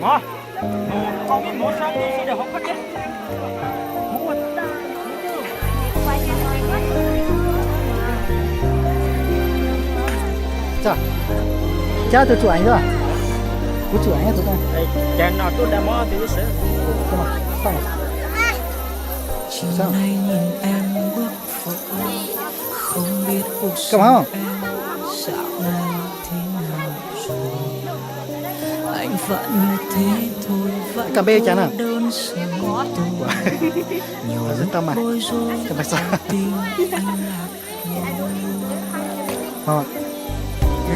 Ngó. Con biết mua xong đi để học hết chứ. Mua. 자, 자, 더 좋아요, 봐. 그 좋아요, 더 봐. Chàng nào tôi đã mua thì sẽ. 잠깐만, 빨리. Chiều nay nhìn em bước vội, không biết cuộc Cầm không? sống em dạo này thế nào rồi. Anh vẫn như thế thôi, vẫn Cầm bê chán à? cô đơn sống tôi. Nhiều Rất lúc tâm à? bối rối, Cầm bạch sao? tim anh lạc lối.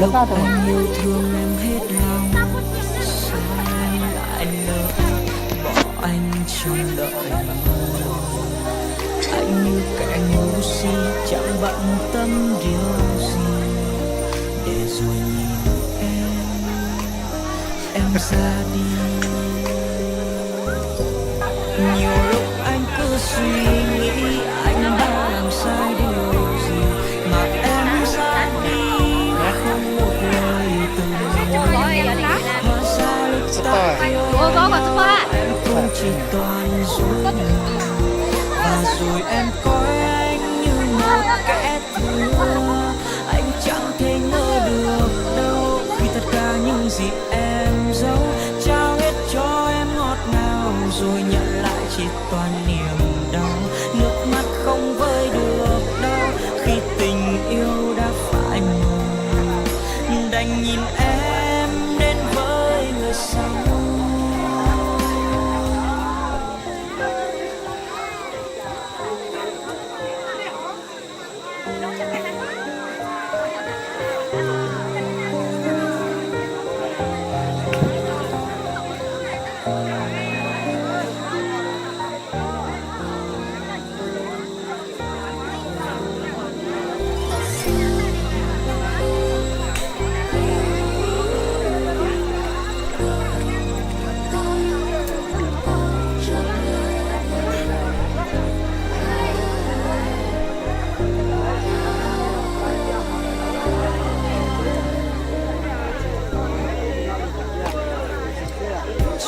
Lúc Lúc anh yêu thương em hết lòng, sao em lại lỡ bỏ anh trong đợi mơ. Anh như kẻ ngu si chẳng bận tâm điều gì, để rồi nhìn em ra đi. Nhiều lúc anh cứ suy nghĩ anh đã làm sai điều gì mà em ra đi không một lời từ chối. Hóa ra lúc ta yêu em cũng chỉ toàn dối lừa, và rồi em coi anh như một kẻ thua. Anh chẳng thể ngờ được đâu khi tất cả những gì em giấu trao hết cho em ngọt ngào, rồi nhận lại chỉ toàn niềm đau. Nước mắt không vơi được đâu khi tình yêu đã phai màu, đành nhìn em đến với người sau.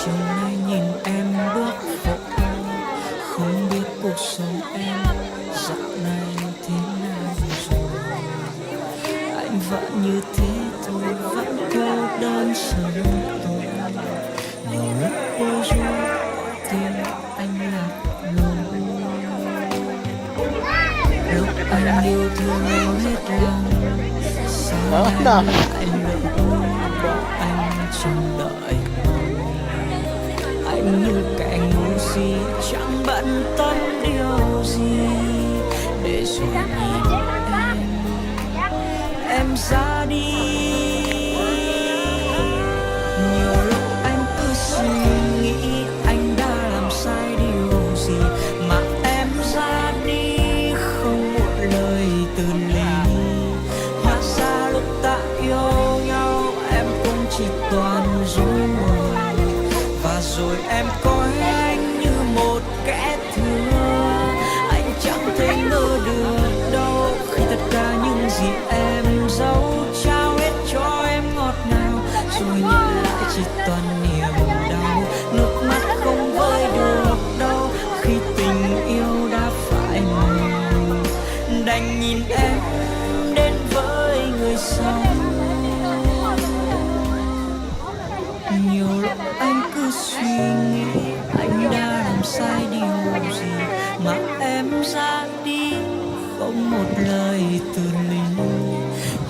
Chiều nay nhìn em bước vội, không biết cuộc sống em dạo này thế nào rồi. Anh vẫn như thế thôi, vẫn cô đơn sống tôi. Nhiều lúc bối rối, tim anh lạc lối. Lúc anh yêu thương em hết lòng, sao em lại lỡ bỏ anh trong đợi. Anh như kẻ ngu si chẳng bận tâm điều gì, để rồi nhìn em ra đi. Nhiều lúc anh cứ suy nghĩ anh đã làm sai điều gì mà em ra đi không một lời từ ly. Hóa ra lúc ta yêu nhau em cũng chỉ toàn dối mờ, và rồi em coi anh như một kẻ thua. Anh chẳng thể ngờ được đâu khi tất cả những gì em giấu trao hết cho em ngọt ngào, rồi nhận lại chỉ toàn niềm đau. Nước mắt không vơi được đâu khi tình yêu đã phai màu, đành nhìn em đến với người sau. Nhiều lúc anh cứ suy nghĩ anh đã làm sai điều gì mà em ra đi không một lời từ ly.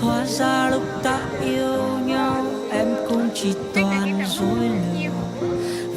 Hóa ra lúc ta yêu nhau em cũng chỉ toàn dối lừa,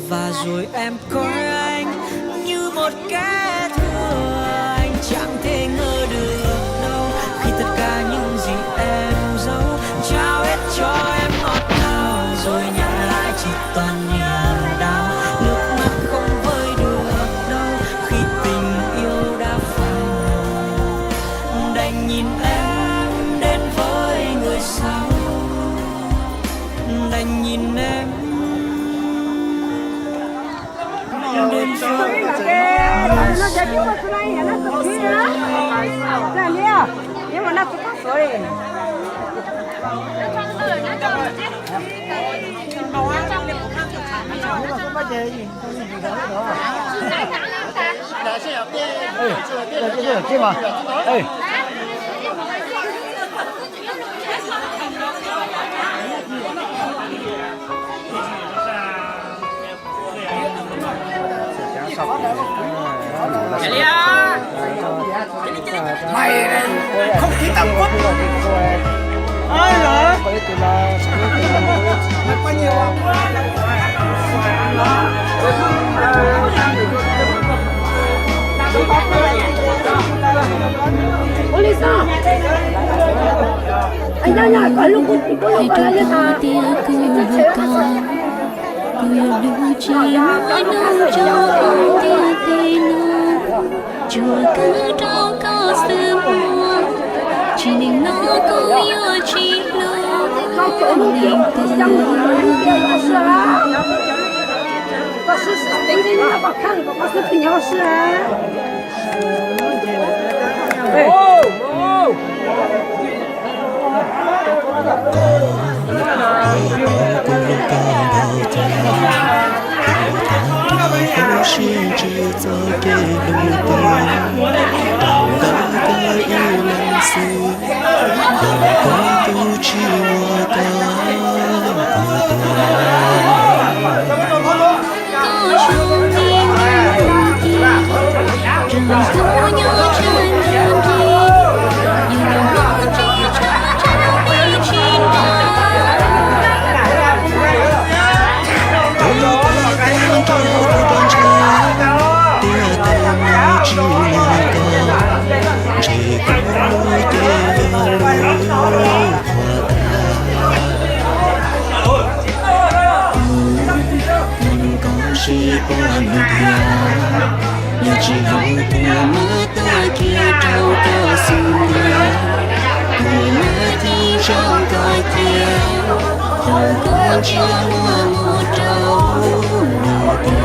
và rồi em coi anh như một kẻ thua. Anh chẳng thể ngờ được đâu khi tất cả những gì em giấu trao hết cho em ngọt ngào, rồi nhận lại chỉ toàn niềm đau. Nước mắt không vơi được đâu khi tình yêu đã phai màu, đành nhìn em đến với người sau, đành nhìn em đến với người sau. 这嘛，哎。cái gì à mày này không khí tầm quất ai hả mày có nhiều không Hãy subscribe cho kênh Ghiền Mì Gõ để không bỏ chùa cứ trao có sự mua chỉ nên nó có yêu chỉ lo niềm tin có sự tình gì nó bảo khăn có sự tình nhau sự không xin chỉ cho cái lũ tôi đào đã có yêu lần xưa đào có tu chi hoa ca có chung tiếng buồn tiếng rừng phố nhỏ trên đường đi nhiều lòng nó chỉ cha đi chi chỉ có lối kia lối con chỉ bỏ một nhà như chỉ hồng của mơ ta kia trâu có xuân người mơ thì trong coi theo đâu có chưa mua một trâu nụ tiền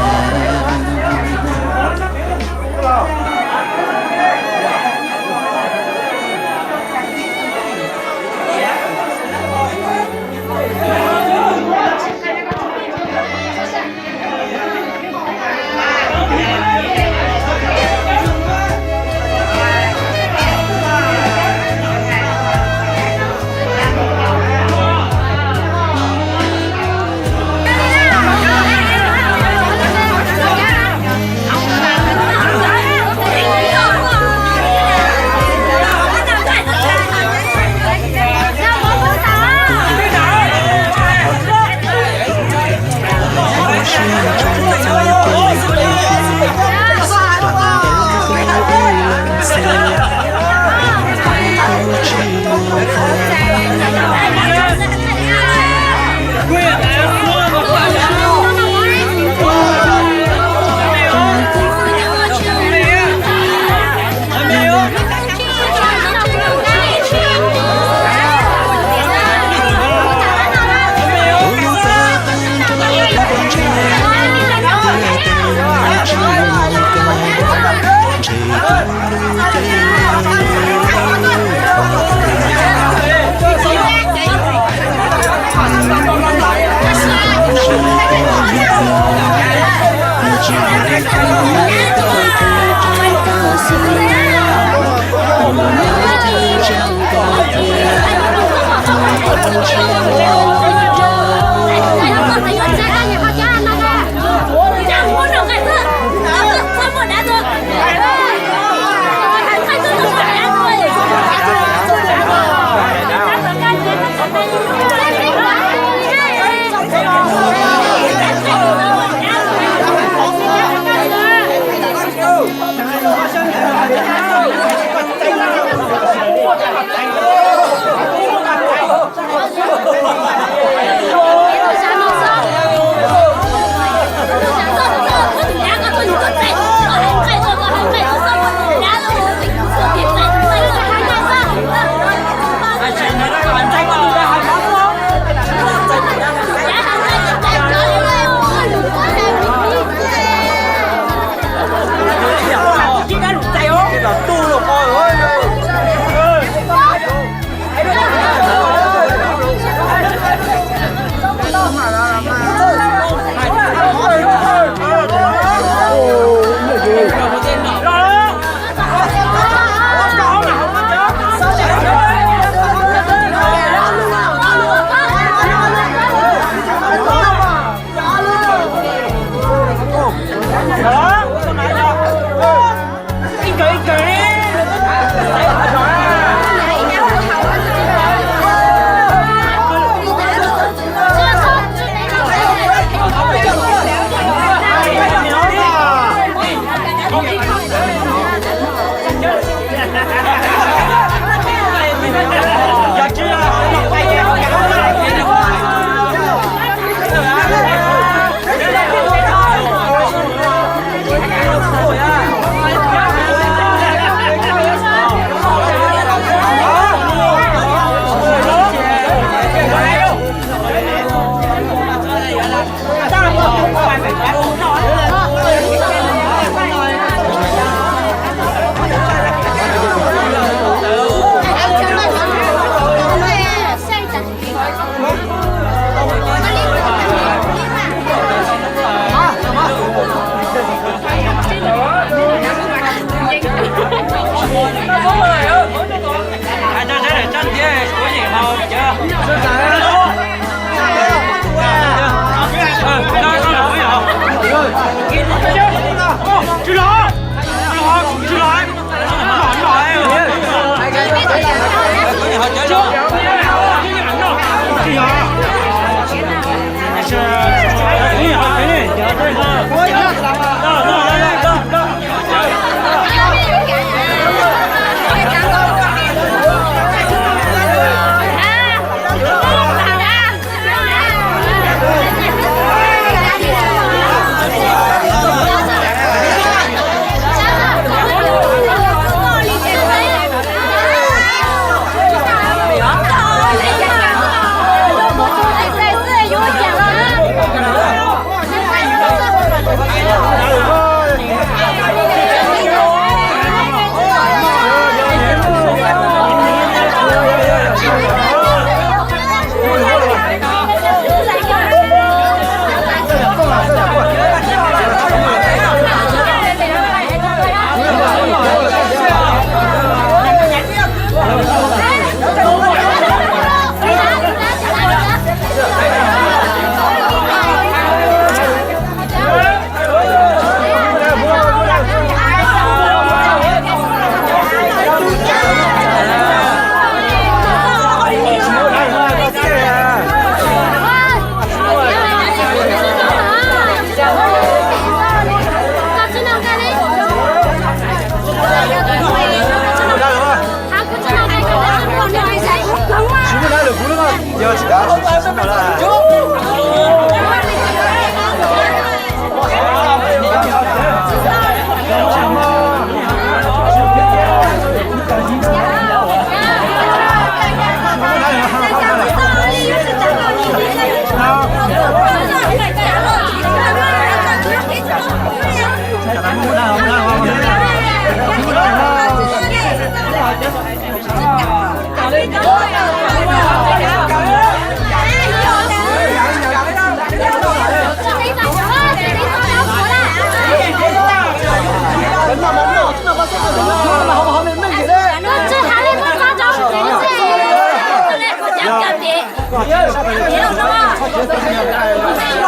Hãy subscribe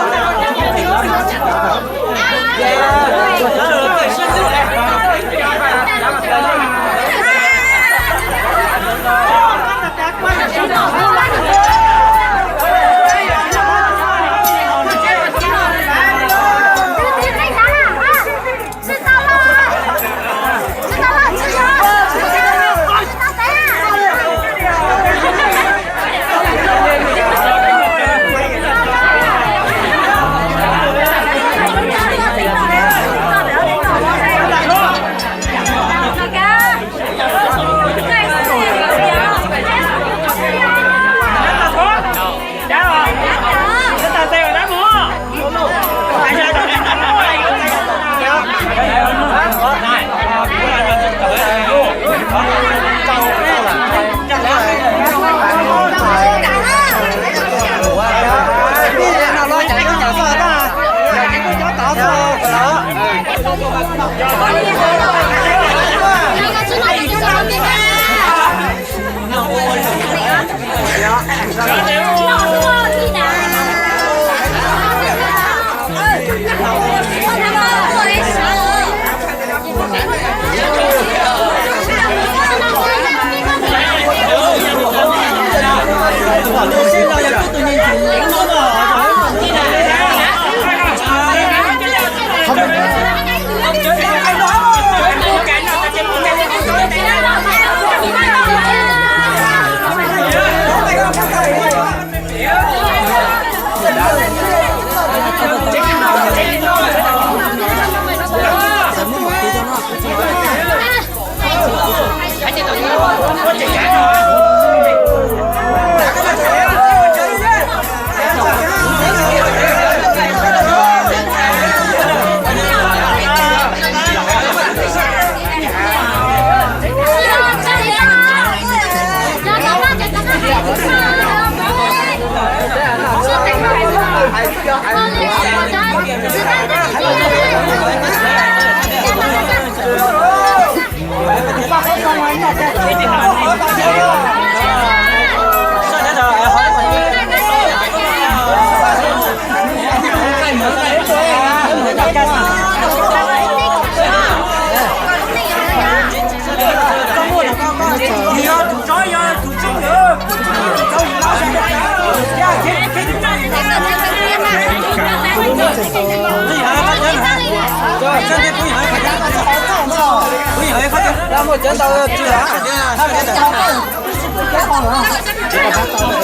cho kênh Ghiền Mì Gõ để không bỏ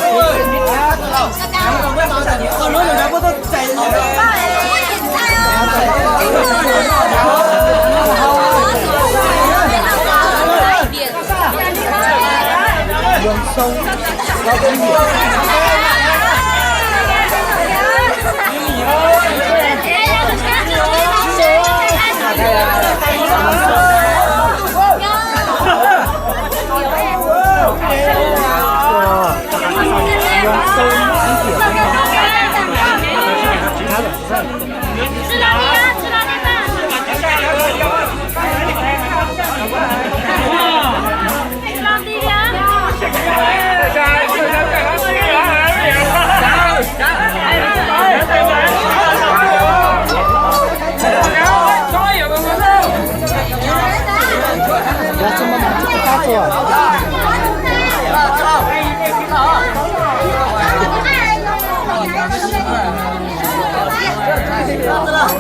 lỡ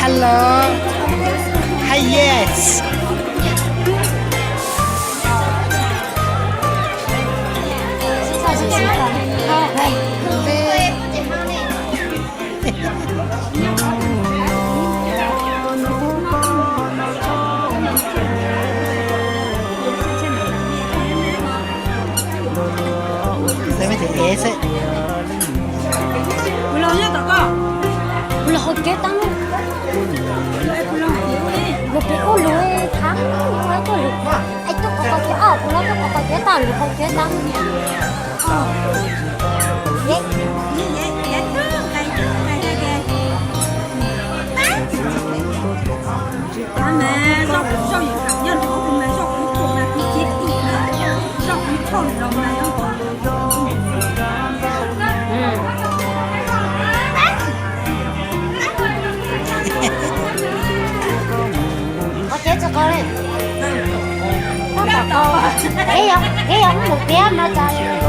Hello. Hi, yes. Đây mới thì S ấy. Là hồi kế tăng một cái ô lưới tháng mấy cái lưới anh tôi có cái ảo nó có cái tàn lưới không cái tăng mẹ rau rau gì khác nhân có cùng mẹ rau cũng thuộc là cái chết đi rau cũng thon rau này nó có chết cho con đi có bà con cái ông một bé nó chạy